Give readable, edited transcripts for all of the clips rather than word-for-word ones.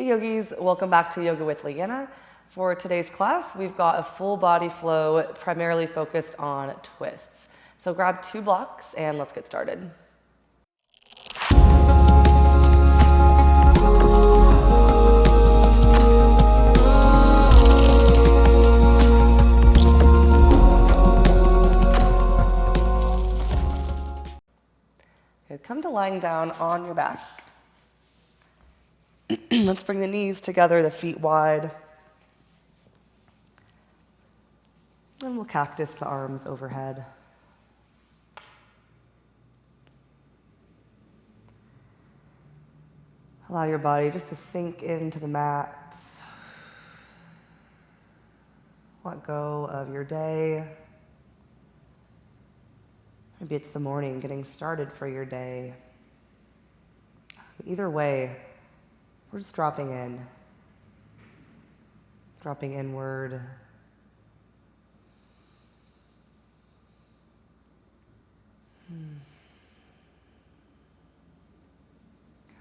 Hey yogis, welcome back to Yoga with Leanna. For today's class, we've got a full body flow primarily focused on twists. So grab 2 blocks and let's get started. Okay, come to lying down on your back. Let's bring the knees together, the feet wide. And we'll cactus the arms overhead. Allow your body just to sink into the mat. Let go of your day. Maybe it's the morning, getting started for your day. Either way, we're just dropping inward. Okay,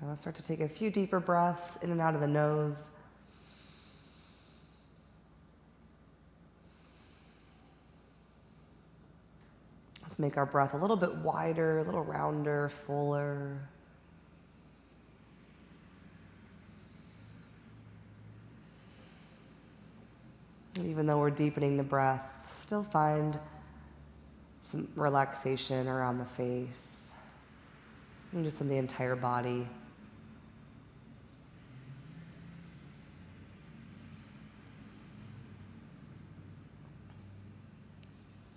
let's start to take a few deeper breaths in and out of the nose. Let's make our breath a little bit wider, a little rounder, fuller. And even though we're deepening the breath, still find some relaxation around the face and just in the entire body.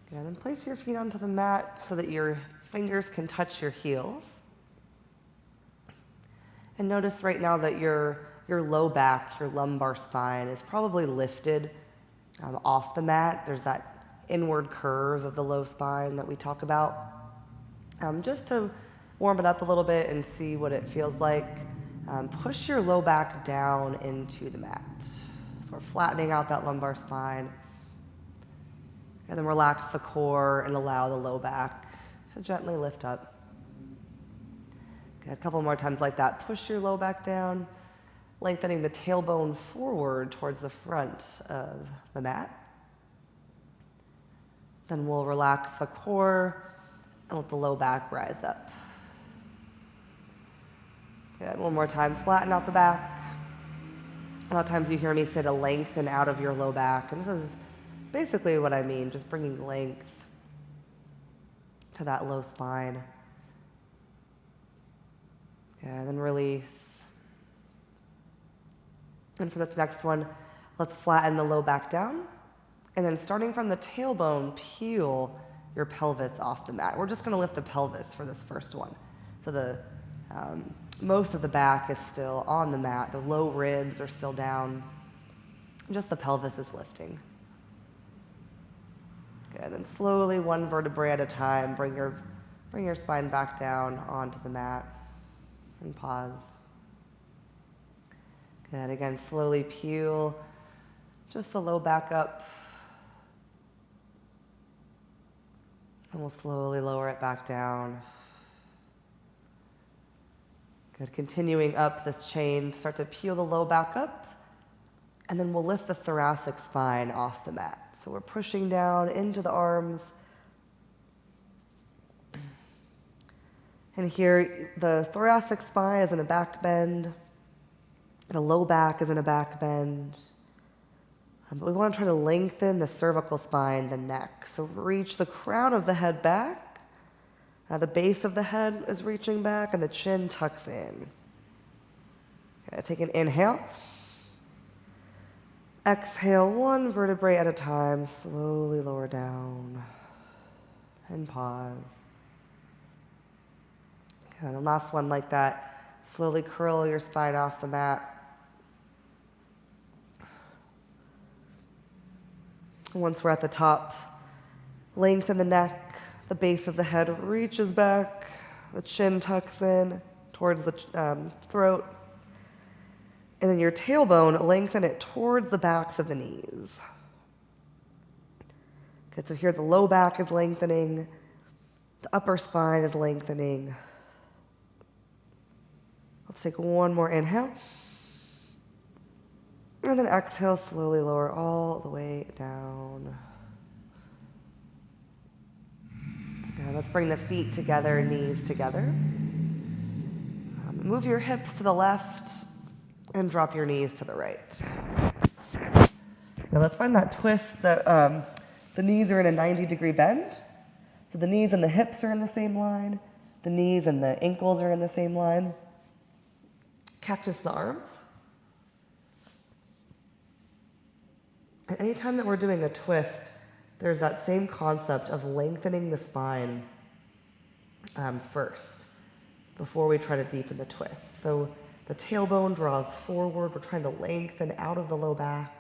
Good, and then place your feet onto the mat so that your fingers can touch your heels. And notice right now that your low back, your lumbar spine is probably lifted off the mat. There's that inward curve of the low spine that we talk about. Just to warm it up a little bit and see what it feels like, push your low back down into the mat. So we're flattening out that lumbar spine. And then relax the core and allow the low back to gently lift up. Good, a couple more times like that. Push your low back down, lengthening the tailbone forward towards the front of the mat. Then we'll relax the core and let the low back rise up. Good, one more time, flatten out the back. A lot of times you hear me say to lengthen out of your low back, and this is basically what I mean, just bringing length to that low spine. And then release. And for this next one, let's flatten the low back down. And then starting from the tailbone, peel your pelvis off the mat. We're just going to lift the pelvis for this first one. So the most of the back is still on the mat. The low ribs are still down. Just the pelvis is lifting. Good. And then slowly, one vertebrae at a time, bring your spine back down onto the mat and pause. Good. Again, slowly peel just the low back up. And we'll slowly lower it back down. Good. Continuing up this chain, start to peel the low back up, and then we'll lift the thoracic spine off the mat. So we're pushing down into the arms. And here, the thoracic spine is in a back bend. The low back is in a back bend. But we want to try to lengthen the cervical spine, the neck. So reach the crown of the head back. The base of the head is reaching back, and the chin tucks in. Okay, take an inhale. Exhale, one vertebrae at a time. Slowly lower down. And pause. Okay, and the last one like that. Slowly curl your spine off the mat. Once we're at the top, lengthen the neck, the base of the head reaches back, the chin tucks in towards the throat, and then your tailbone, lengthen it towards the backs of the knees. Okay, so here the low back is lengthening, the upper spine is lengthening. Let's take one more inhale. And then exhale, slowly lower all the way down. Now let's bring the feet together, knees together. Move your hips to the left and drop your knees to the right. Now let's find that twist that the knees are in a 90-degree bend. So the knees and the hips are in the same line. The knees and the ankles are in the same line. Cactus the arms. And anytime that we're doing a twist, there's that same concept of lengthening the spine first before we try to deepen the twist. So the tailbone draws forward. We're trying to lengthen out of the low back.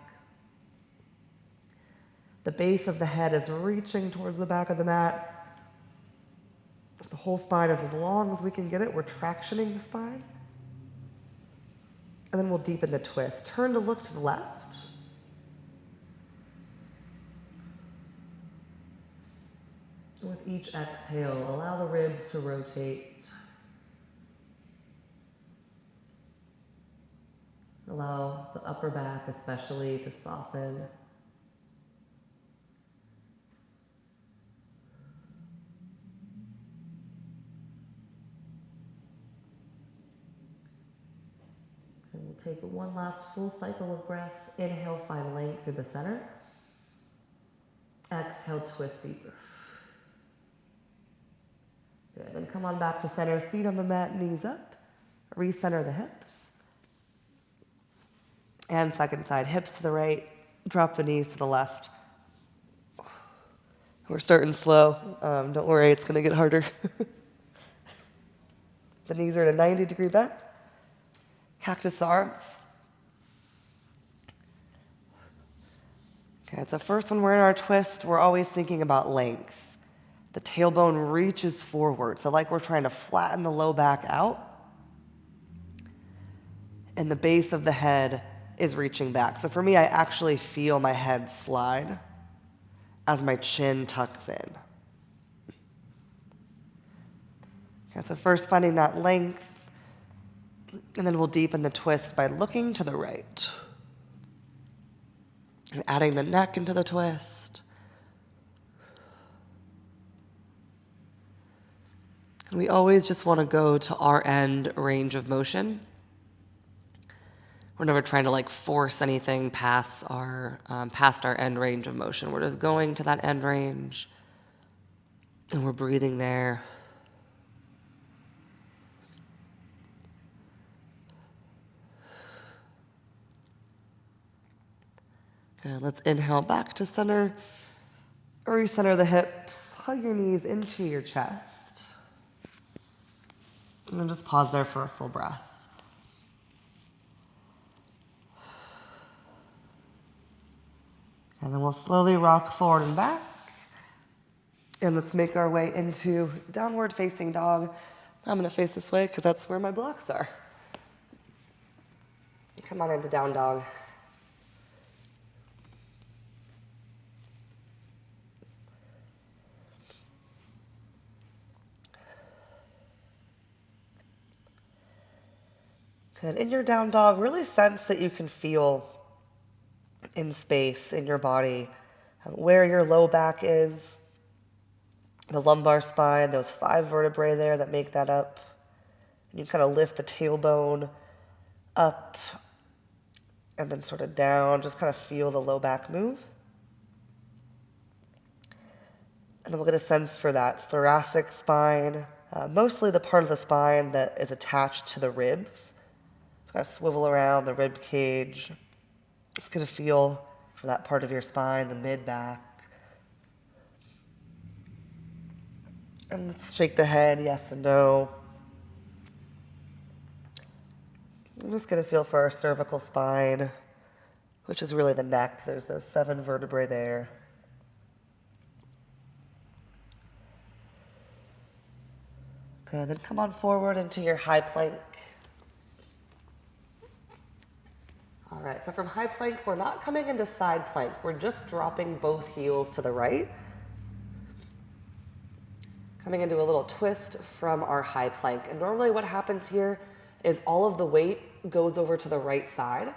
The base of the head is reaching towards the back of the mat. If the whole spine is as long as we can get it, we're tractioning the spine. And then we'll deepen the twist. Turn to look to the left. With each exhale, allow the ribs to rotate. Allow the upper back especially to soften. And we'll take one last full cycle of breath. Inhale, find length through the center. Exhale, twist deeper. Good, then come on back to center, feet on the mat, knees up. Recenter the hips. And second side, hips to the right, drop the knees to the left. We're starting slow. Don't worry, it's going to get harder. The knees are at a 90-degree bend. Cactus the arms. Okay, it's the first one we're in our twist. We're always thinking about length. The tailbone reaches forward, so like we're trying to flatten the low back out. And the base of the head is reaching back. So for me, I actually feel my head slide as my chin tucks in. Okay, so first finding that length, and then we'll deepen the twist by looking to the right. And adding the neck into the twist. And we always just want to go to our end range of motion. We're never trying to like force anything past our end range of motion. We're just going to that end range, and we're breathing there. Good. Let's inhale back to center. Recenter the hips. Hug your knees into your chest. And then just pause there for a full breath. And then we'll slowly rock forward and back. And let's make our way into downward facing dog. I'm going to face this way because that's where my blocks are. Come on into down dog. Good. In your down dog, really sense that you can feel in space, in your body, where your low back is, the lumbar spine, those 5 vertebrae there that make that up. And you kind of lift the tailbone up and then sort of down, just kind of feel the low back move. And then we'll get a sense for that thoracic spine, mostly the part of the spine that is attached to the ribs. It's going to swivel around the rib cage. Just going to feel for that part of your spine, the mid-back. And let's shake the head, yes and no. I'm just going to feel for our cervical spine, which is really the neck. There's those 7 vertebrae there. Good, then come on forward into your high plank. All right, so from high plank, we're not coming into side plank. We're just dropping both heels to the right. Coming into a little twist from our high plank. And normally what happens here is all of the weight goes over to the right side.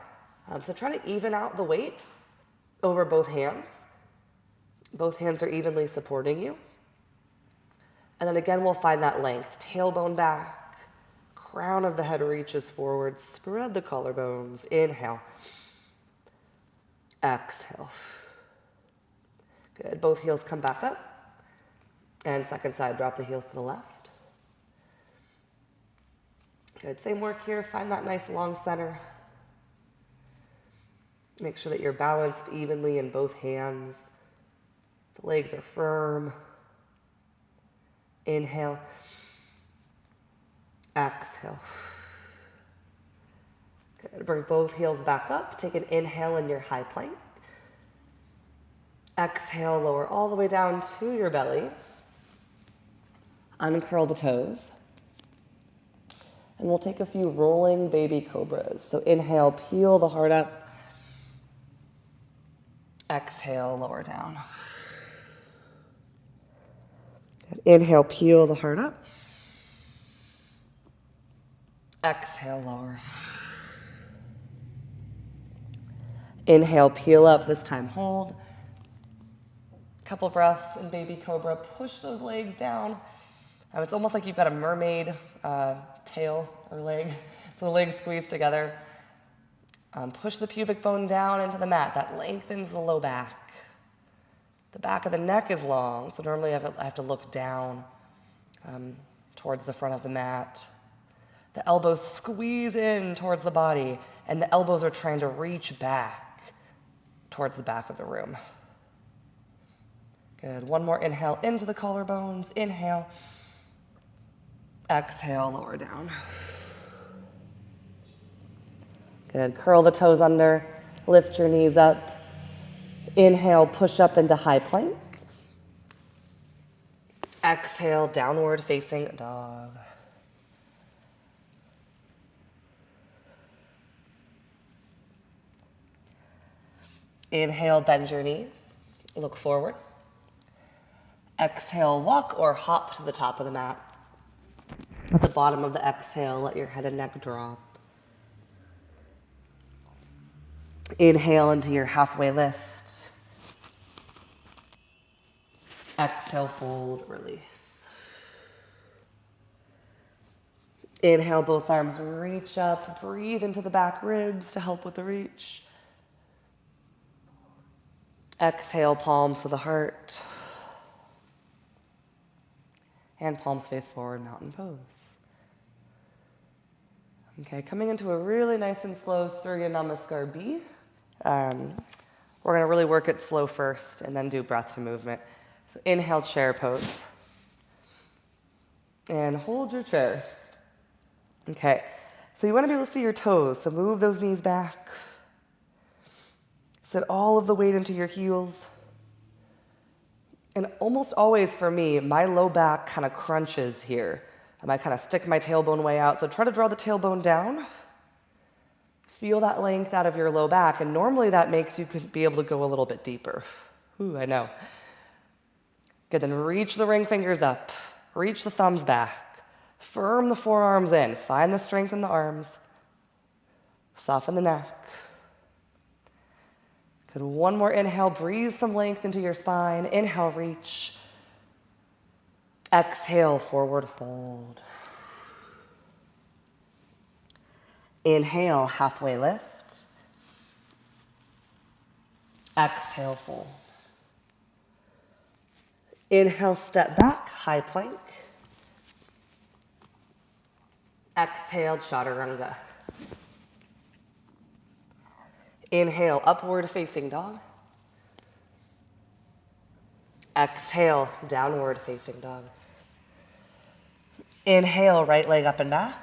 So try to even out the weight over both hands. Both hands are evenly supporting you. And then again, we'll find that length. Tailbone back, crown of the head reaches forward, spread the collarbones. Inhale. Exhale. Good. Both heels come back up. And second side, drop the heels to the left. Good. Same work here. Find that nice long center. Make sure that you're balanced evenly in both hands. The legs are firm. Inhale. Exhale. Good. Bring both heels back up. Take an inhale in your high plank. Exhale, lower all the way down to your belly. Uncurl the toes. And we'll take a few rolling baby cobras. So inhale, peel the heart up. Exhale, lower down. Good. Inhale, peel the heart up. Exhale, lower. Inhale, peel up, this time hold. Couple breaths in baby cobra. Push those legs down. It's almost like you've got a mermaid tail or leg. So the legs squeeze together. Push the pubic bone down into the mat. That lengthens the low back. The back of the neck is long, so normally I have to look down towards the front of the mat. The elbows squeeze in towards the body, and the elbows are trying to reach back towards the back of the room. Good. One more inhale into the collarbones. Inhale. Exhale, lower down. Good. Curl the toes under. Lift your knees up. Inhale, push up into high plank. Exhale, downward facing dog. Inhale, bend your knees. Look forward. Exhale, walk or hop to the top of the mat. At the bottom of the exhale, let your head and neck drop. Inhale into your halfway lift. Exhale, fold, release. Inhale, both arms reach up. Breathe into the back ribs to help with the reach. Exhale, palms to the heart. And palms face forward, mountain pose. Okay, coming into a really nice and slow Surya Namaskar B. We're gonna really work it slow first and then do breath to movement. So inhale, chair pose. And hold your chair. Okay, so you wanna be able to see your toes, so move those knees back. Set all of the weight into your heels. And almost always for me, my low back kind of crunches here. And I kind of stick my tailbone way out. So try to draw the tailbone down. Feel that length out of your low back. And normally that makes you be able to go a little bit deeper. Ooh, I know. Good, then reach the ring fingers up. Reach the thumbs back. Firm the forearms in. Find the strength in the arms. Soften the neck. Good, one more inhale. Breathe some length into your spine. Inhale, reach. Exhale, forward fold. Inhale, halfway lift. Exhale, fold. Inhale, step back, high plank. Exhale, chaturanga. Inhale, upward facing dog. Exhale, downward facing dog. Inhale, right leg up and back.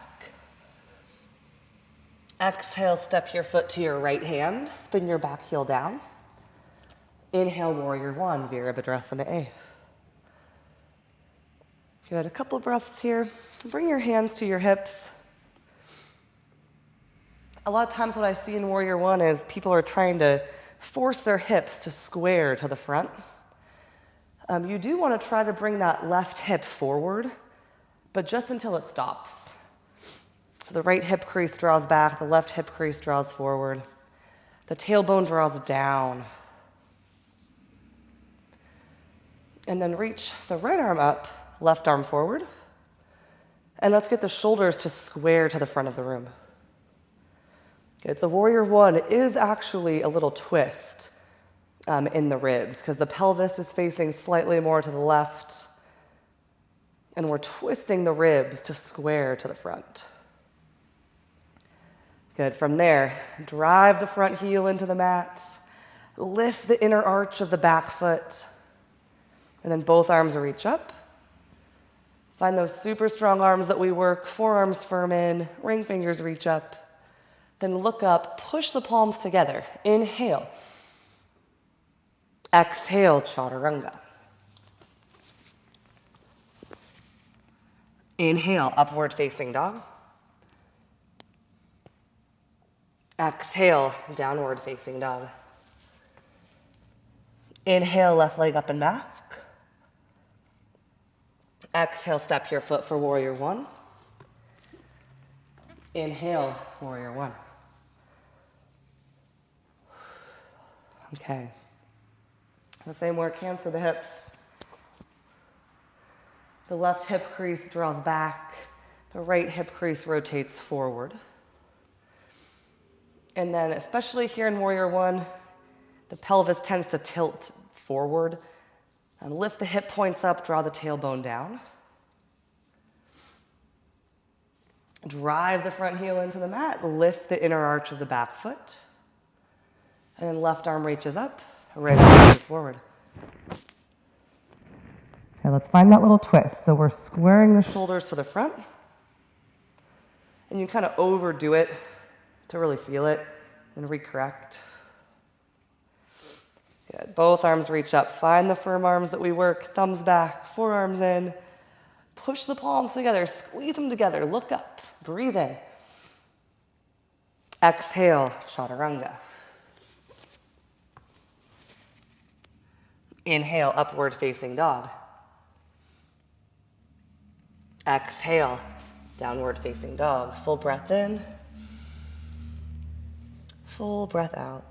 Exhale, step your foot to your right hand. Spin your back heel down. Inhale, warrior one, Virabhadrasana A. Good, a couple breaths here. Bring your hands to your hips. A lot of times what I see in warrior one is people are trying to force their hips to square to the front. You do want to try to bring that left hip forward, but just until it stops. So the right hip crease draws back, the left hip crease draws forward. The tailbone draws down. And then reach the right arm up, left arm forward. And let's get the shoulders to square to the front of the room. Okay, the warrior one is actually a little twist in the ribs because the pelvis is facing slightly more to the left. And we're twisting the ribs to square to the front. Good. From there, drive the front heel into the mat. Lift the inner arch of the back foot. And then both arms reach up. Find those super strong arms that we work, forearms firm in, ring fingers reach up. Then look up, push the palms together. Inhale. Exhale, chaturanga. Inhale, upward facing dog. Exhale, downward facing dog. Inhale, left leg up and back. Exhale, step your foot for warrior one. Inhale, warrior one. Okay. The same work, hands to the hips. The left hip crease draws back. The right hip crease rotates forward. And then, especially here in warrior one, the pelvis tends to tilt forward. And lift the hip points up, draw the tailbone down. Drive the front heel into the mat, lift the inner arch of the back foot. And then left arm reaches up, right arm reaches forward. Okay, let's find that little twist. So we're squaring the shoulders to the front. And you kind of overdo it to really feel it, and recorrect. Good. Both arms reach up. Find the firm arms that we work. Thumbs back, forearms in. Push the palms together. Squeeze them together. Look up. Breathe in. Exhale, chaturanga. Inhale, upward facing dog. Exhale, downward facing dog. Full breath in. Full breath out.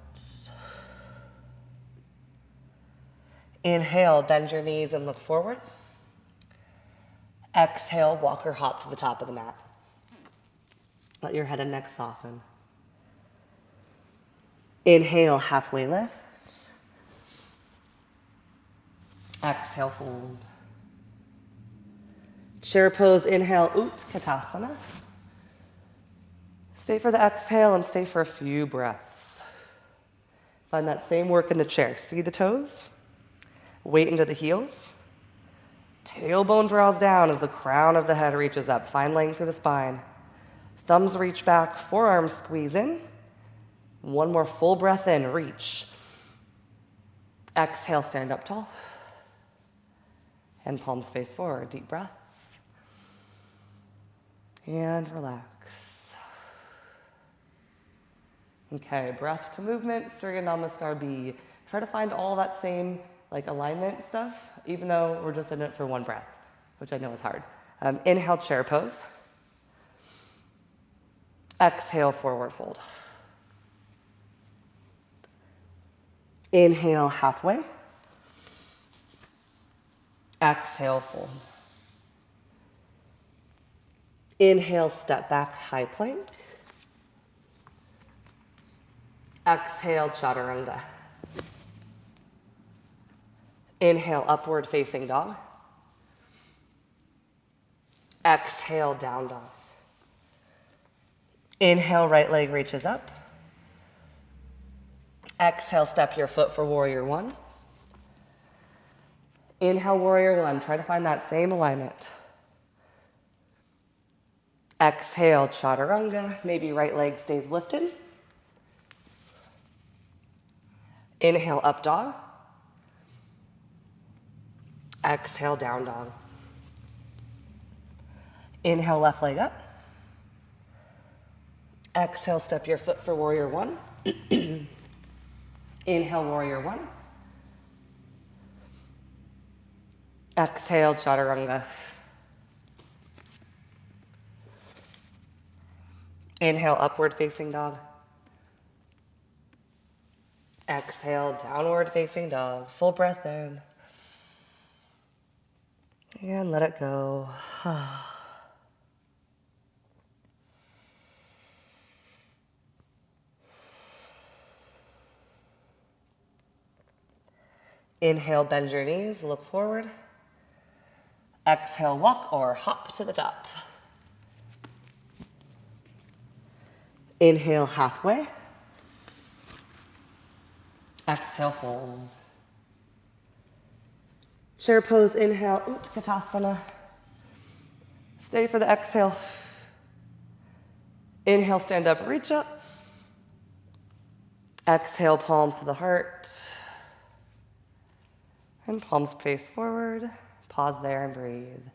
Inhale, bend your knees and look forward. Exhale, walk or hop to the top of the mat. Let your head and neck soften. Inhale, halfway lift. Exhale, fold. Chair pose, inhale, Utkatasana. Stay for the exhale and stay for a few breaths. Find that same work in the chair. See the toes? Weight into the heels. Tailbone draws down as the crown of the head reaches up. Find length through the spine. Thumbs reach back, forearms squeeze in. One more full breath in, reach. Exhale, stand up tall. And palms face forward, deep breath. And relax. Okay, breath to movement, Surya Namaskar B. Try to find all that same alignment stuff, even though we're just in it for one breath, which I know is hard. Inhale, chair pose. Exhale, forward fold. Inhale, halfway. Exhale, fold. Inhale, step back, high plank. Exhale, chaturanga. Inhale, upward facing dog. Exhale, down dog. Inhale, right leg reaches up. Exhale, step your foot for warrior one. Inhale, warrior one. Try to find that same alignment. Exhale, chaturanga. Maybe right leg stays lifted. Inhale, up dog. Exhale, down dog. Inhale, left leg up. Exhale, step your foot for warrior one. Inhale, warrior one. Exhale, chaturanga. Inhale, upward facing dog. Exhale, downward facing dog. Full breath in. And let it go. Inhale, bend your knees, look forward. Exhale, walk or hop to the top. Inhale, halfway. Exhale, fold. Chair pose, inhale, Utkatasana. Stay for the exhale. Inhale, stand up, reach up. Exhale, palms to the heart. And palms face forward. Pause there and breathe.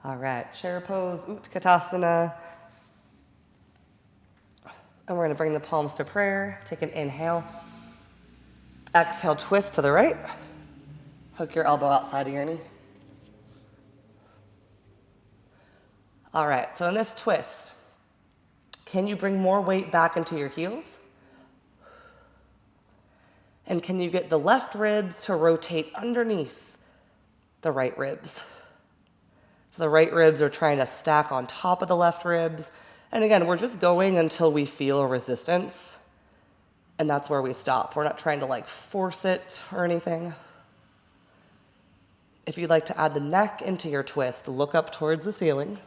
All right, chair pose, Utkatasana. And we're gonna bring the palms to prayer. Take an inhale. Exhale, twist to the right. Hook your elbow outside of your knee. All right, so in this twist, can you bring more weight back into your heels? And can you get the left ribs to rotate underneath the right ribs? So the right ribs are trying to stack on top of the left ribs. And again, we're just going until we feel resistance. And that's where we stop. We're not trying to like force it or anything. If you'd like to add the neck into your twist, look up towards the ceiling.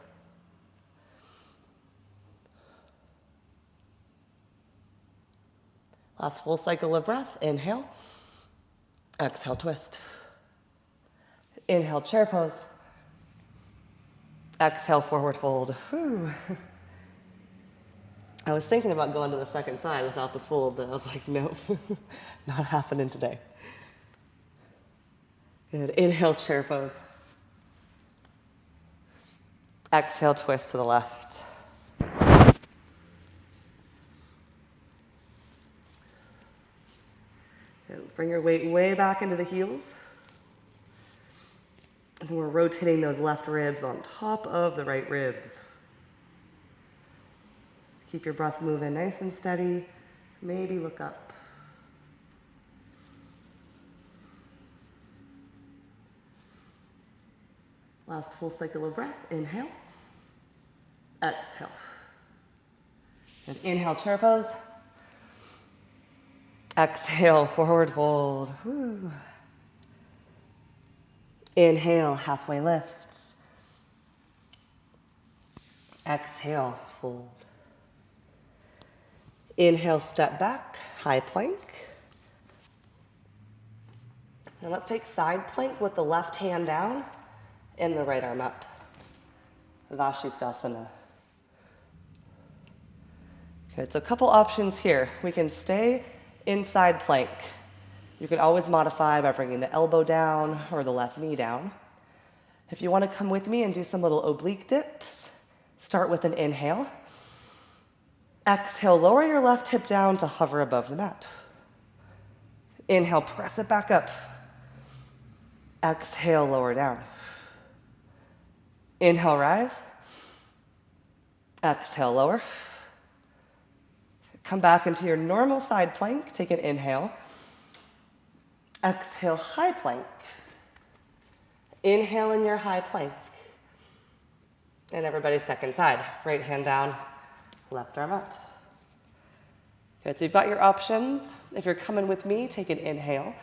Last full cycle of breath. Inhale. Exhale, twist. Inhale, chair pose. Exhale, forward fold. Whew. I was thinking about going to the second side without the fold, but I was like, nope, not happening today. Good. Inhale, chair pose. Exhale, twist to the left. And bring your weight way back into the heels. And then we're rotating those left ribs on top of the right ribs. Keep your breath moving nice and steady. Maybe look up. Last full cycle of breath. Inhale. Exhale. And inhale, chair pose. Exhale, forward fold. Whew. Inhale, halfway lift. Exhale, fold. Inhale, step back, high plank. And let's take side plank with the left hand down and the right arm up. Skandasana. Okay, so a couple options here. We can stay inside plank. You can always modify by bringing the elbow down or the left knee down. If you want to come with me and do some little oblique dips, start with an inhale. Exhale, lower your left hip down to hover above the mat. Inhale, press it back up. Exhale, lower down. Inhale, rise. Exhale, lower. Come back into your normal side plank. Take an inhale. Exhale, high plank. Inhale in your high plank. And everybody's second side. Right hand down, left arm up. Good, so you've got your options. If you're coming with me, take an inhale.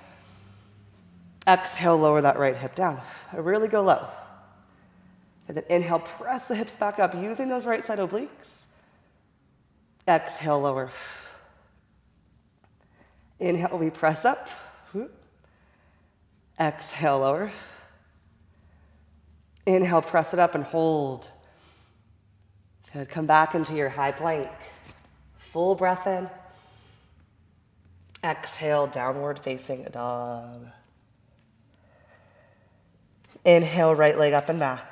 Exhale, lower that right hip down. Really go low. And then inhale, press the hips back up using those right side obliques. Exhale, lower. Inhale, we press up. Exhale, lower. Inhale, press it up and hold. Good, come back into your high plank. Full breath in. Exhale, downward facing dog. Inhale, right leg up and back.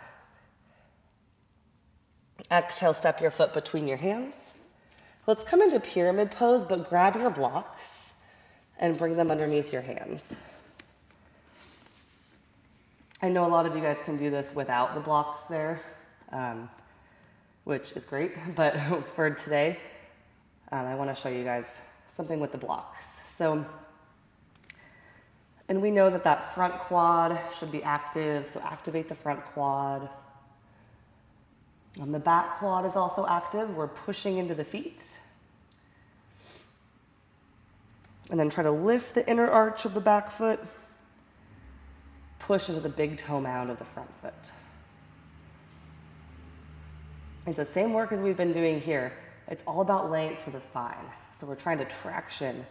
Exhale, step your foot between your hands. Let's come into pyramid pose, but grab your blocks and bring them underneath your hands. I know a lot of you guys can do this without the blocks there. which is great, but for today, I want to show you guys something with the blocks. So, and we know that that front quad should be active, so activate the front quad. And the back quad is also active. We're pushing into the feet. And then try to lift the inner arch of the back foot. Push into the big toe mound of the front foot. And so same work as we've been doing here. It's all about length for the spine. So we're trying to traction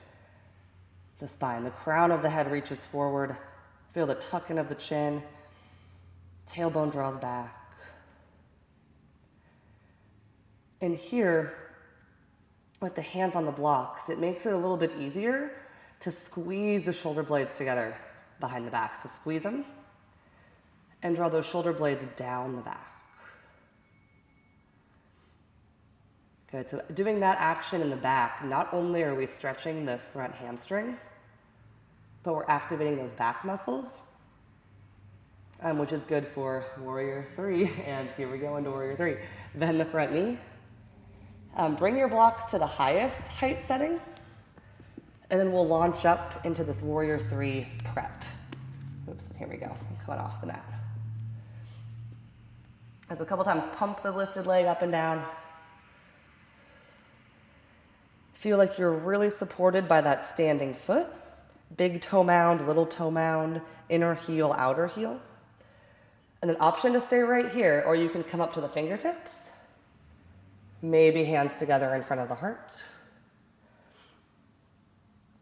the spine. The crown of the head reaches forward. Feel the tuck in of the chin. Tailbone draws back. And here, with the hands on the blocks, it makes it a little bit easier to squeeze the shoulder blades together behind the back. So squeeze them and draw those shoulder blades down the back. Good, so doing that action in the back, not only are we stretching the front hamstring, but we're activating those back muscles, which is good for warrior 3. And here we go into warrior 3. Bend the front knee. Bring your blocks to the highest height setting, and then we'll launch up into this warrior 3 prep. Oops, here we go. I'm coming off the mat. So a couple times, pump the lifted leg up and down. Feel like you're really supported by that standing foot. Big toe mound, little toe mound, inner heel, outer heel. And then option to stay right here, or you can come up to the fingertips. Maybe hands together in front of the heart.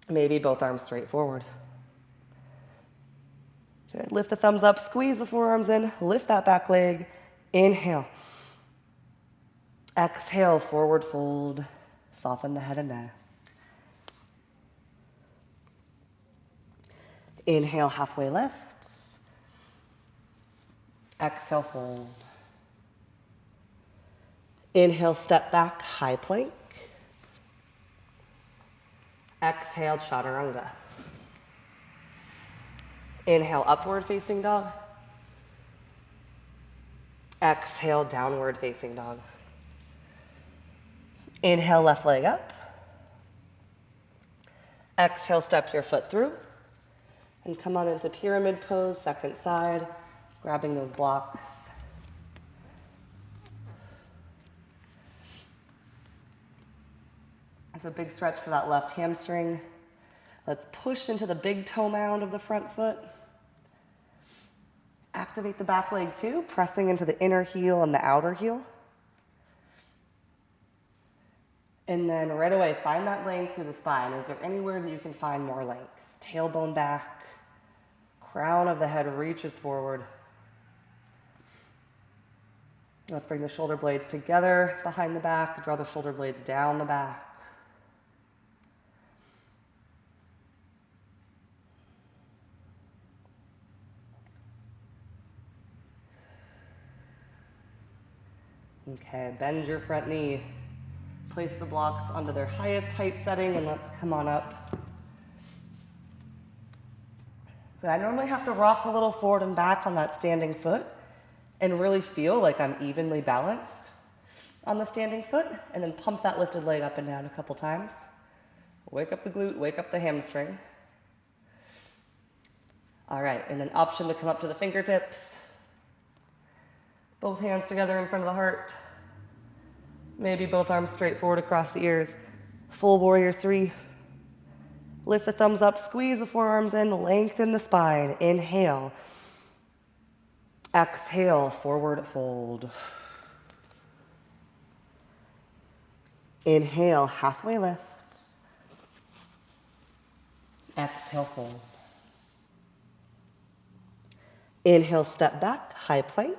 Maybe both arms straight forward. Good. Lift the thumbs up, squeeze the forearms in, lift that back leg. Inhale. Exhale, forward fold. Soften the head and neck. Inhale, halfway lift. Exhale, fold. Inhale, step back, high plank. Exhale, chaturanga. Inhale, upward facing dog. Exhale, downward facing dog. Inhale, left leg up. Exhale, step your foot through. And come on into pyramid pose, second side, grabbing those blocks. It's a big stretch for that left hamstring. Let's push into the big toe mound of the front foot. Activate the back leg too, pressing into the inner heel and the outer heel. And then right away, find that length through the spine. Is there anywhere that you can find more length? Tailbone back, crown of the head reaches forward. Let's bring the shoulder blades together behind the back, draw the shoulder blades down the back. Okay, bend your front knee. Place the blocks onto their highest height setting and let's come on up. But I normally have to rock a little forward and back on that standing foot and really feel like I'm evenly balanced on the standing foot, and then pump that lifted leg up and down a couple times. Wake up the glute, wake up the hamstring. All right, and then option to come up to the fingertips. Both hands together in front of the heart. Maybe both arms straight forward across the ears. Full warrior 3. Lift the thumbs up, squeeze the forearms in, lengthen the spine. Inhale. Exhale, forward fold. Inhale, halfway lift. Exhale, fold. Inhale, step back, high plank.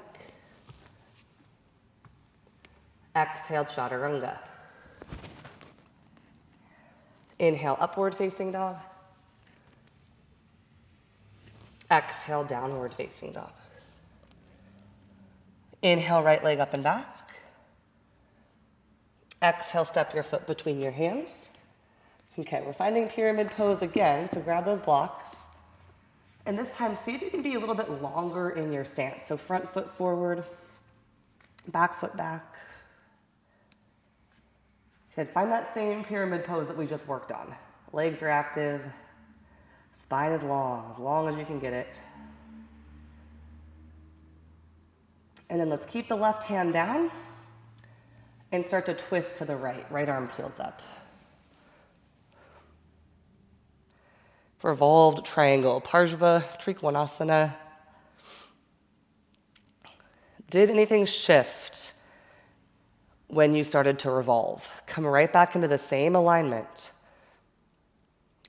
Exhale, chaturanga. Inhale, upward facing dog. Exhale, downward facing dog. Inhale, right leg up and back. Exhale, step your foot between your hands. Okay, we're finding pyramid pose again, so grab those blocks. And this time, see if you can be a little bit longer in your stance. So front foot forward, back foot back. Good, find that same pyramid pose that we just worked on. Legs are active, spine is long as you can get it. And then let's keep the left hand down and start to twist to the right. Right arm peels up. Revolved triangle, parsva, Skandasana. Did anything shift when you started to revolve? Come right back into the same alignment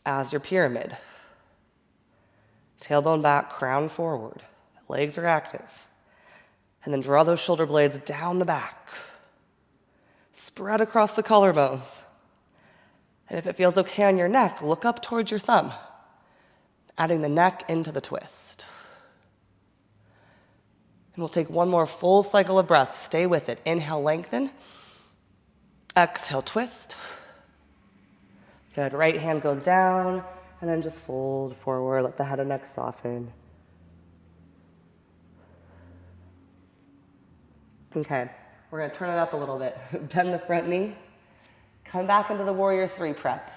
as your pyramid. Tailbone back, crown forward. Legs are active. And then draw those shoulder blades down the back. Spread across the collarbones. And if it feels okay on your neck, look up towards your thumb, adding the neck into the twist. And we'll take one more full cycle of breath. Stay with it. Inhale, lengthen. Exhale, twist. Good. Right hand goes down, and then just fold forward. Let the head and neck soften. Okay, we're going to turn it up a little bit. Bend the front knee. Come back into the warrior three prep.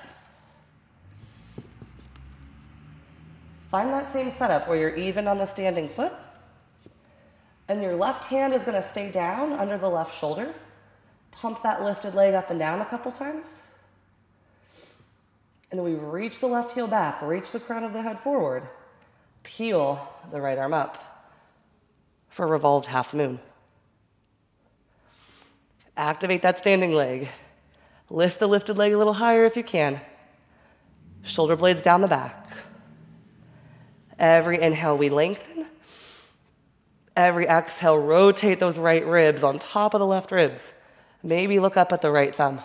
Find that same setup where you're even on the standing foot, and your left hand is going to stay down under the left shoulder. Pump that lifted leg up and down a couple times. And then we reach the left heel back, reach the crown of the head forward. Peel the right arm up for revolved half moon. Activate that standing leg. Lift the lifted leg a little higher if you can. Shoulder blades down the back. Every inhale, we lengthen. Every exhale, rotate those right ribs on top of the left ribs. Maybe look up at the right thumb.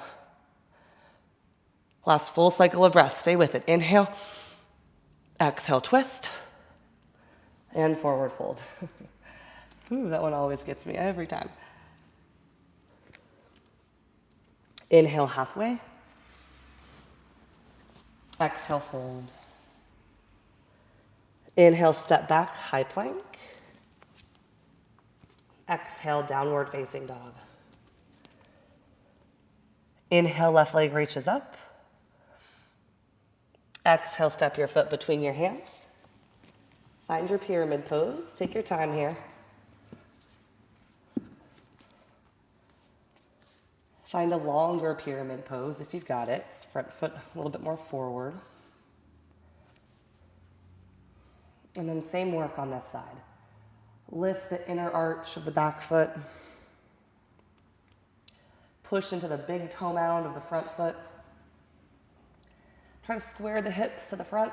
Last full cycle of breath. Stay with it. Inhale. Exhale, twist. And forward fold. Ooh, that one always gets me every time. Inhale, halfway. Exhale, fold. Inhale, step back, high plank. Exhale, downward facing dog. Inhale, left leg reaches up. Exhale, step your foot between your hands. Find your pyramid pose. Take your time here. Find a longer pyramid pose if you've got it. Front foot a little bit more forward. And then same work on this side. Lift the inner arch of the back foot. Push into the big toe mound of the front foot. Try to square the hips to the front.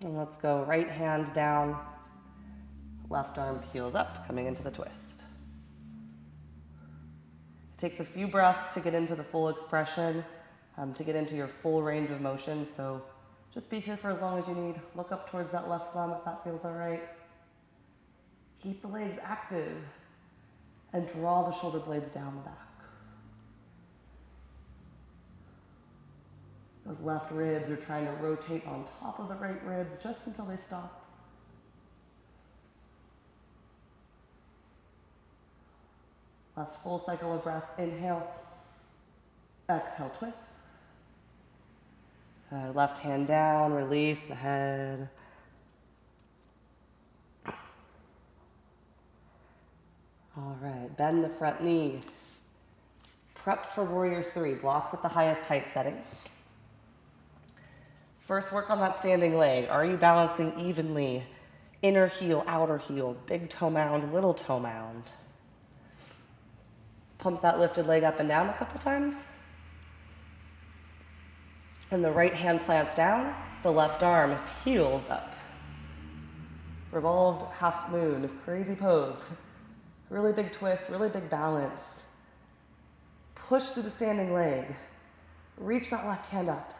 And let's go right hand down, left arm peels up, coming into the twist. It takes a few breaths to get into the full expression, to get into your full range of motion, so just be here for as long as you need. Look up towards that left thumb if that feels all right. Keep the legs active and draw the shoulder blades down the back. Those left ribs are trying to rotate on top of the right ribs just until they stop. Last full cycle of breath. Inhale. Exhale, twist. Left hand down, release the head. All right, bend the front knee. Prep for warrior three, blocks at the highest height setting. First, work on that standing leg. Are you balancing evenly? Inner heel, outer heel, big toe mound, little toe mound. Pump that lifted leg up and down a couple times. And the right hand plants down, the left arm peels up. Revolved half moon, crazy pose. Really big twist, really big balance. Push through the standing leg. Reach that left hand up.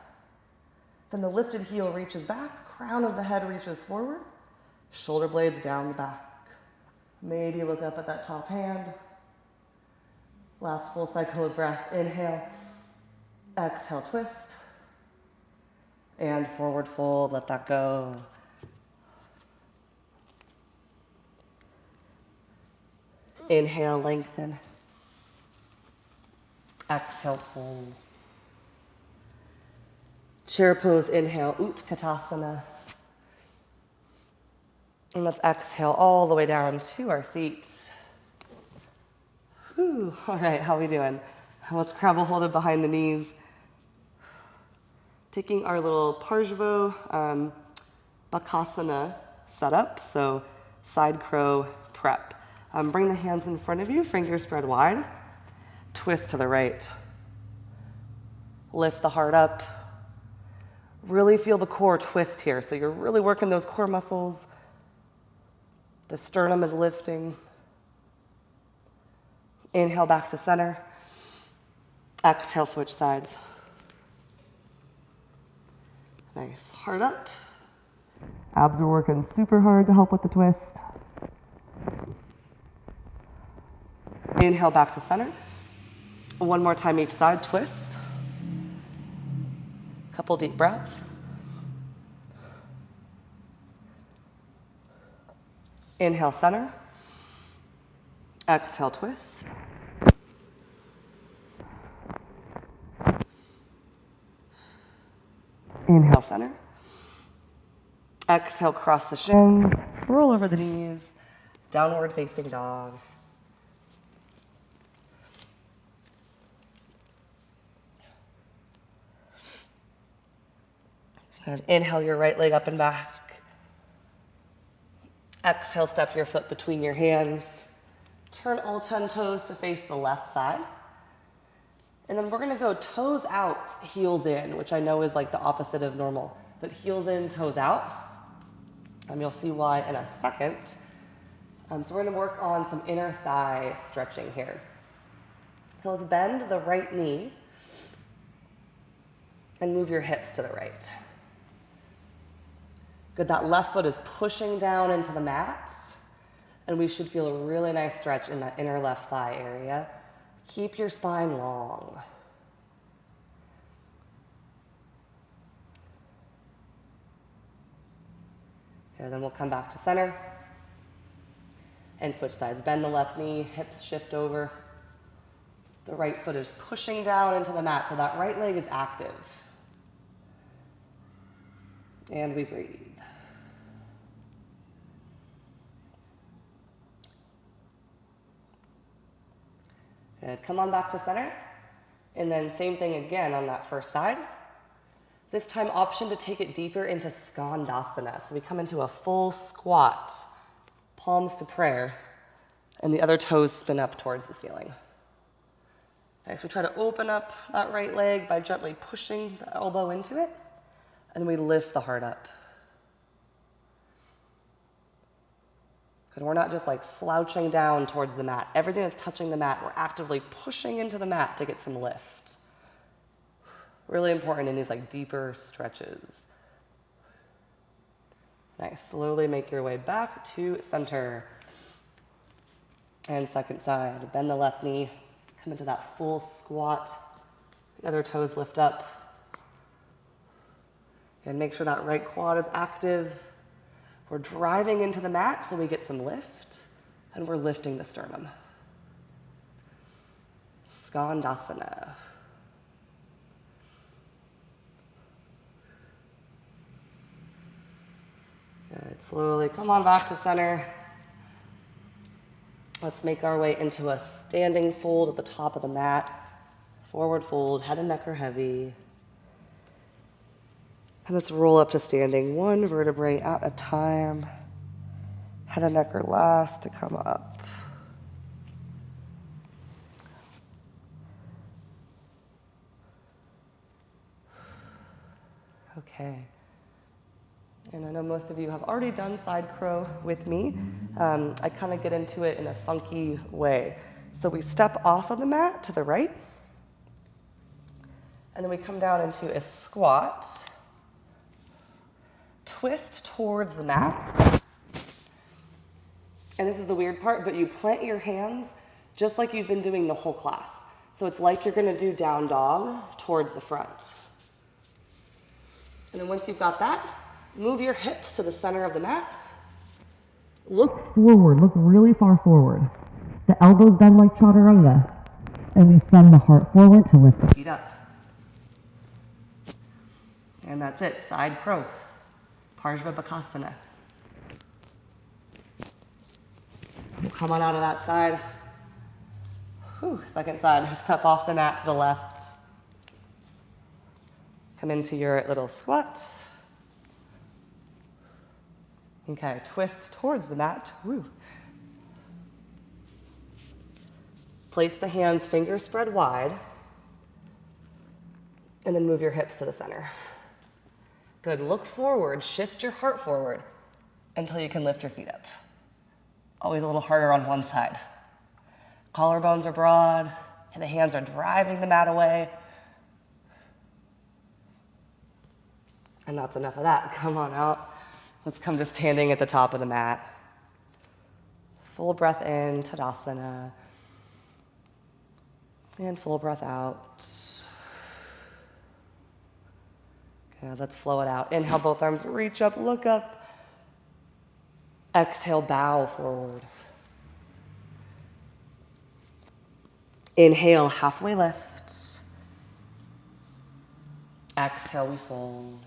Then the lifted heel reaches back, crown of the head reaches forward, shoulder blades down the back. Maybe look up at that top hand. Last full cycle of breath. Inhale, exhale, twist. And forward fold, let that go. Inhale, lengthen. Exhale, fold. Chair pose, inhale, Utkatasana. And let's exhale all the way down to our seat. Whew. All right, how are we doing? Let's grab a hold of behind the knees. Taking our little parsva, bakasana setup, so side crow prep. Bring the hands in front of you, fingers spread wide. Twist to the right. Lift the heart up. Really feel the core twist here. So you're really working those core muscles. The sternum is lifting. Inhale back to center. Exhale, switch sides. Nice. Heart up. Abs are working super hard to help with the twist. Inhale back to center. One more time each side, twist. Couple deep breaths. Inhale, center. Exhale, twist. Inhale, center. Exhale, cross the shins. Roll over the knees. Downward facing dog. And inhale your right leg up and back. Exhale, step your foot between your hands. Turn all 10 toes to face the left side. And then we're gonna go toes out, heels in, which I know is like the opposite of normal, but heels in, toes out. You'll see why in a second. So we're gonna work on some inner thigh stretching here. So let's bend the right knee and move your hips to the right. Good, that left foot is pushing down into the mat, and we should feel a really nice stretch in that inner left thigh area. Keep your spine long. Okay, then we'll come back to center and switch sides. Bend the left knee, hips shift over. The right foot is pushing down into the mat, so that right leg is active. And we breathe. Good, come on back to center. And then same thing again on that first side. This time option to take it deeper into Skandasana. So we come into a full squat, palms to prayer, and the other toes spin up towards the ceiling. Nice, we try to open up that right leg by gently pushing the elbow into it, and then we lift the heart up. Good, we're not just like slouching down towards the mat. Everything that's touching the mat, we're actively pushing into the mat to get some lift. Really important in these like deeper stretches. Nice, slowly make your way back to center. And second side, bend the left knee, come into that full squat. The other toes lift up. And make sure that right quad is active. We're driving into the mat so we get some lift, and we're lifting the sternum. Skandasana. Good, slowly come on back to center. Let's make our way into a standing fold at the top of the mat. Forward fold, head and neck are heavy. And let's roll up to standing, one vertebrae at a time. Head and neck are last to come up. Okay. And I know most of you have already done side crow with me. I kind of get into it in a funky way. So we step off of the mat to the right, and then we come down into a squat. Twist towards the mat. And this is the weird part, but you plant your hands just like you've been doing the whole class. So it's like you're gonna do down dog towards the front. And then once you've got that, move your hips to the center of the mat. Look forward, look really far forward. The elbows bend like chaturanga. And we send the heart forward to lift the Feet up. And that's it, side crow. Parsva bakasana. We'll come on out of that side. Whew, second side, step off the mat to the left. Come into your little squat. Okay, twist towards the mat. Woo. Place the hands, fingers spread wide, and then move your hips to the center. Good, look forward, shift your heart forward until you can lift your feet up. Always a little harder on one side. Collarbones are broad, and the hands are driving the mat away. And that's enough of that. Come on out. Let's come to standing at the top of the mat. Full breath in, Tadasana. And full breath out. Good, let's flow it out. Inhale, both arms reach up, look up. Exhale, bow forward. Inhale, halfway lift. Exhale, we fold.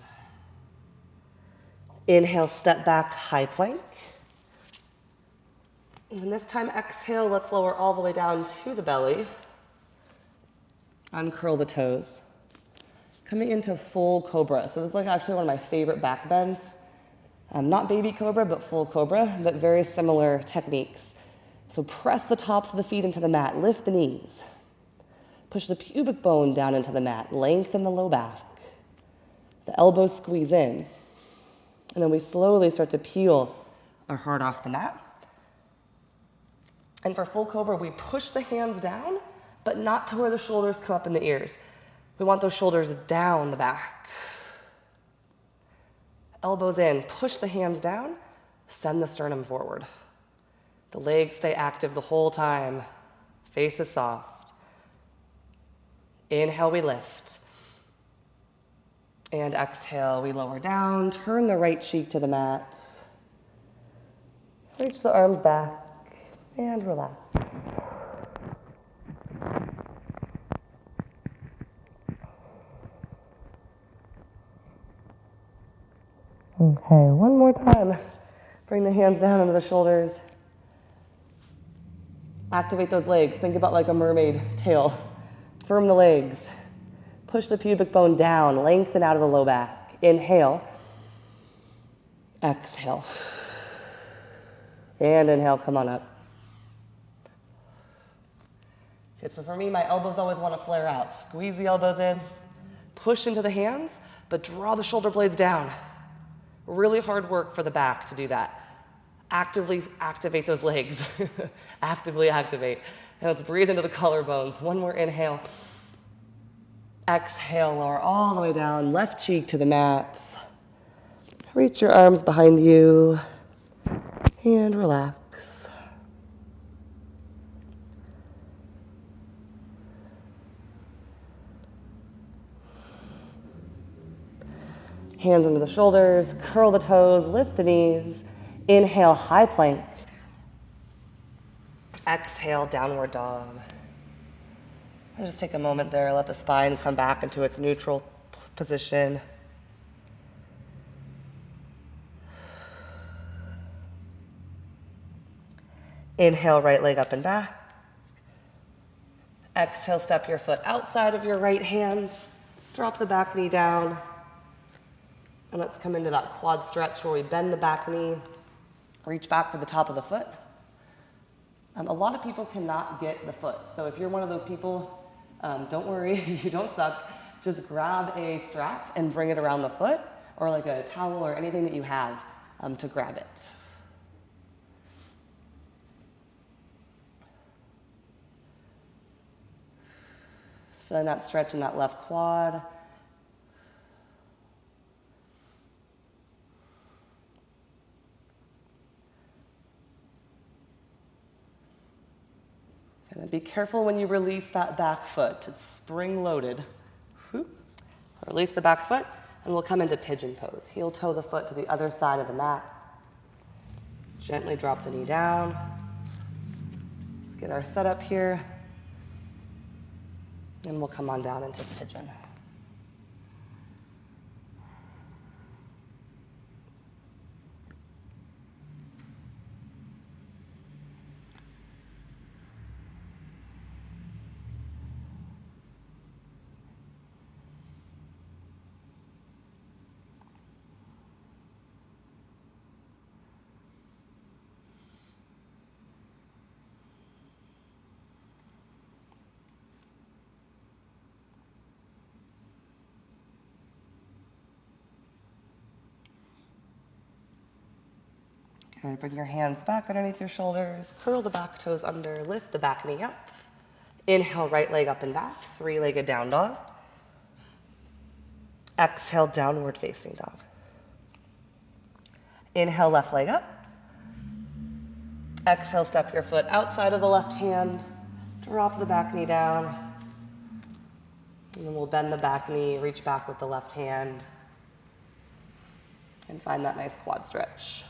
Inhale, step back, high plank. And this time, exhale, let's lower all the way down to the belly. Uncurl the toes. Coming into full Cobra. So this is like actually one of my favorite back bends. Not baby Cobra, but full Cobra, but very similar techniques. So press the tops of the feet into the mat, lift the knees. Push the pubic bone down into the mat, lengthen the low back. The elbows squeeze in. And then we slowly start to peel our heart off the mat. And for full Cobra, we push the hands down, but not to where the shoulders come up in the ears. We want those shoulders down the back. Elbows in, push the hands down, send the sternum forward. The legs stay active the whole time. Face is soft. Inhale, we lift. And exhale, we lower down, turn the right cheek to the mat. Reach the arms back and relax. Okay, one more time. Bring the hands down under the shoulders. Activate those legs. Think about like a mermaid tail. Firm the legs. Push the pubic bone down. Lengthen out of the low back. Inhale. Exhale. And inhale, come on up. Okay, so for me, my elbows always want to flare out. Squeeze the elbows in. Push into the hands, but draw the shoulder blades down. Really hard work for the back to do that. Actively activate those legs. Actively activate. And let's breathe into the collarbones. One more inhale. Exhale, lower all the way down. Left cheek to the mat. Reach your arms behind you. And relax. Hands into the shoulders, curl the toes, lift the knees. Inhale, high plank. Exhale, downward dog. And just take a moment there, let the spine come back into its neutral position. Inhale, right leg up and back. Exhale, step your foot outside of your right hand. Drop the back knee down. And let's come into that quad stretch where we bend the back knee, reach back for the top of the foot. A lot of people cannot get the foot. So if you're one of those people, don't worry, you don't suck. Just grab a strap and bring it around the foot, or like a towel or anything that you have to grab it. Feeling that stretch in that left quad. And then be careful when you release that back foot. It's spring-loaded. Release the back foot, and we'll come into pigeon pose. Heel toe the foot to the other side of the mat. Gently drop the knee down. get our setup here. And we'll come on down into pigeon. Good, bring your hands back underneath your shoulders, curl the back toes under, lift the back knee up. Inhale, right leg up and back, three-legged down dog. Exhale, downward facing dog. Inhale, left leg up. Exhale, step your foot outside of the left hand, drop the back knee down. And then we'll bend the back knee, reach back with the left hand, and find that nice quad stretch.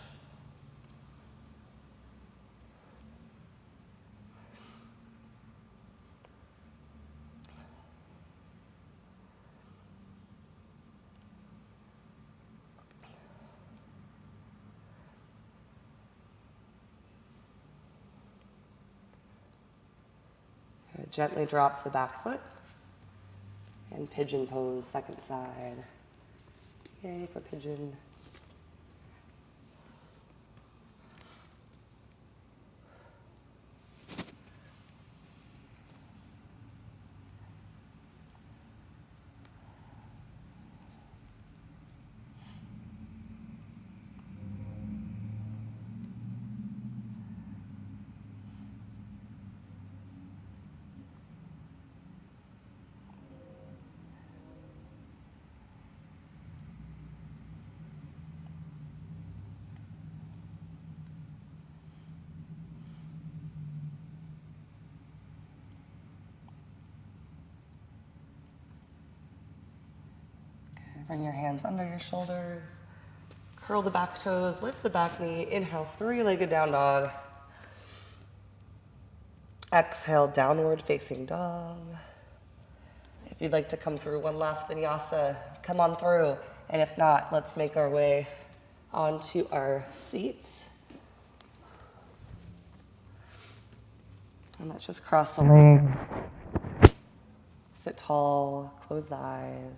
Gently drop the back foot and pigeon pose, second side. Yay for pigeon. Bring your hands under your shoulders. Curl the back toes, lift the back knee. Inhale, three-legged down dog. Exhale, downward facing dog. If you'd like to come through one last vinyasa, come on through. And if not, let's make our way onto our seat. And let's just cross the legs. Sit tall, close the eyes.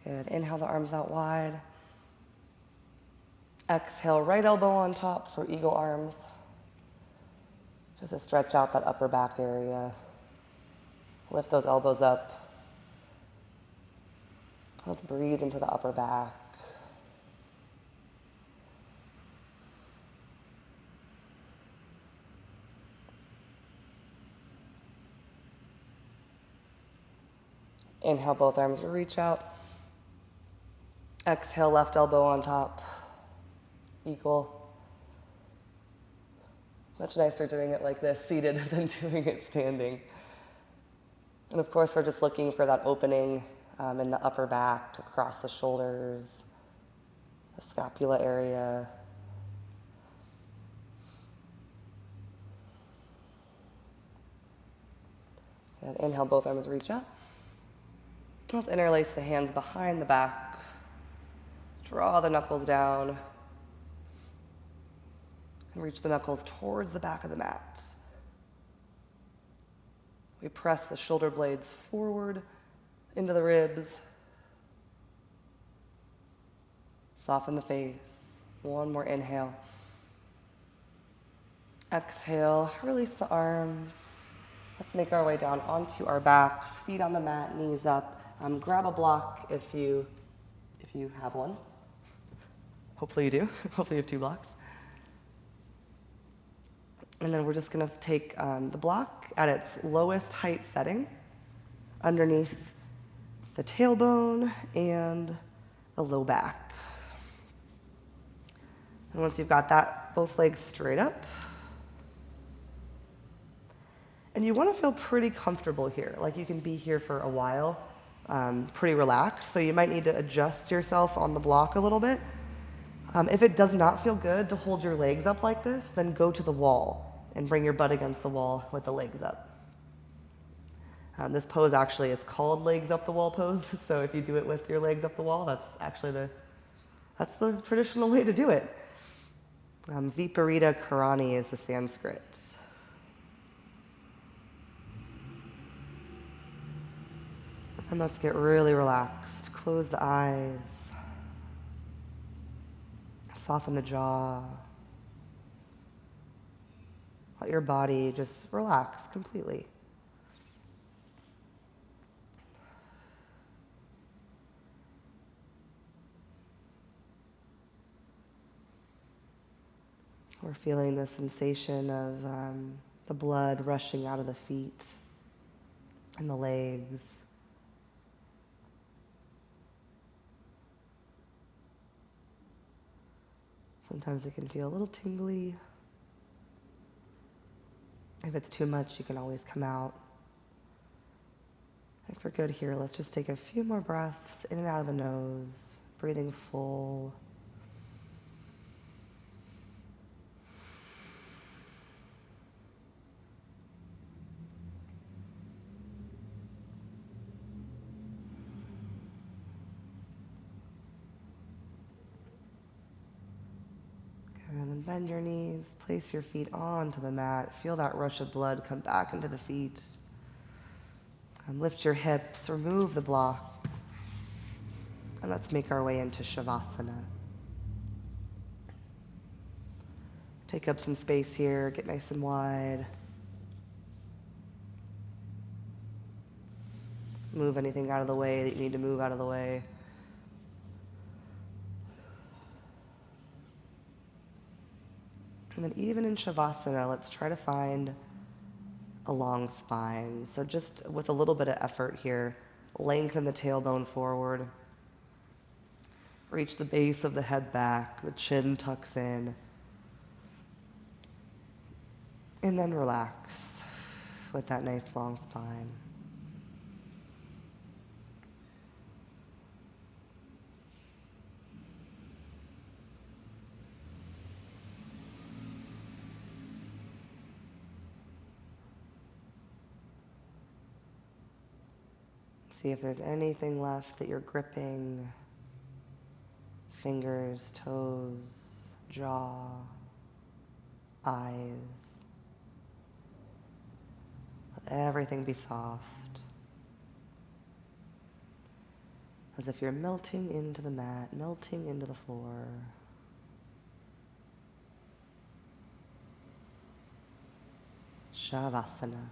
Good. Inhale the arms out wide. Exhale, right elbow on top for eagle arms. Just to stretch out that upper back area. Lift those elbows up. Let's breathe into the upper back. Inhale, both arms reach out. Exhale, left elbow on top. Equal. Much nicer doing it like this, seated, than doing it standing. And of course, we're just looking for that opening in the upper back, across the shoulders, the scapula area. And inhale, both arms reach up. Let's interlace the hands behind the back. Draw the knuckles down. And reach the knuckles towards the back of the mat. We press the shoulder blades forward into the ribs. Soften the face. One more inhale. Exhale, release the arms. Let's make our way down onto our backs, feet on the mat, knees up. Grab a block if you have one. Hopefully you do. Hopefully you have 2 blocks. And then we're just going to take the block at its lowest height setting underneath the tailbone and the low back. And once you've got that, both legs straight up. And you want to feel pretty comfortable here, like you can be here for a while. pretty relaxed, so you might need to adjust yourself on the block a little bit. If it does not feel good to hold your legs up like this, then go to the wall and bring your butt against the wall with the legs up. This pose actually is called legs up the wall pose, so if you do it with your legs up the wall, that's actually the traditional way to do it. Viparita Karani is the Sanskrit. And let's get really relaxed. Close the eyes. Soften the jaw. Let your body just relax completely. We're feeling the sensation of the blood rushing out of the feet and the legs. Sometimes it can feel a little tingly. If it's too much, you can always come out. If we're good here, let's just take a few more breaths in and out of the nose, breathing full. And then bend your knees, place your feet onto the mat. Feel that rush of blood come back into the feet. And lift your hips, remove the block. And let's make our way into Shavasana. Take up some space here, get nice and wide. Move anything out of the way that you need to move out of the way. And then even in Shavasana, let's try to find a long spine. So just with a little bit of effort here, lengthen the tailbone forward. Reach the base of the head back, the chin tucks in. And then relax with that nice long spine. See if there's anything left that you're gripping. Fingers, toes, jaw, eyes. Let everything be soft. As if you're melting into the mat, melting into the floor. Shavasana.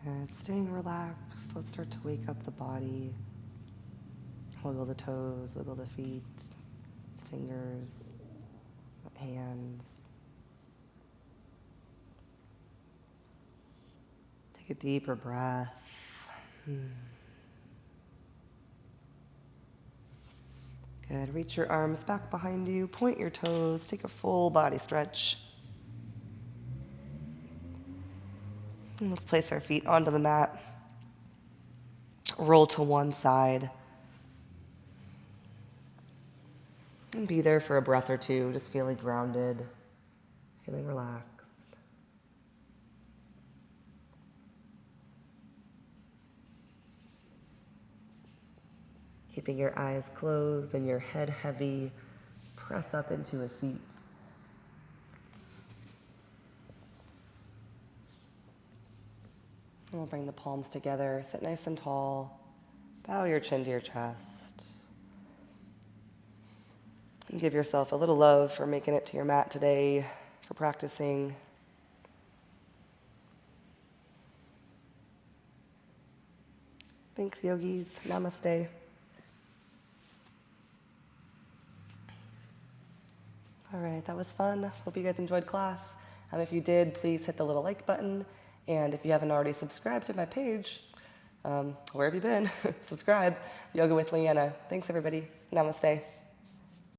And staying relaxed, let's start to wake up the body. Wiggle the toes, wiggle the feet, fingers, hands. Take a deeper breath. Good. Reach your arms back behind you, point your toes, take a full body stretch. And let's place our feet onto the mat. Roll to one side. And be there for a breath or two, just feeling grounded, feeling relaxed. Keeping your eyes closed and your head heavy, press up into a seat. And we'll bring the palms together, sit nice and tall, bow your chin to your chest. And give yourself a little love for making it to your mat today, for practicing. Thanks, yogis. Namaste. All right, that was fun. Hope you guys enjoyed class. If you did, please hit the little like button. And if you haven't already subscribed to my page, where have you been? Subscribe. Yoga with Leanna. Thanks, everybody. Namaste.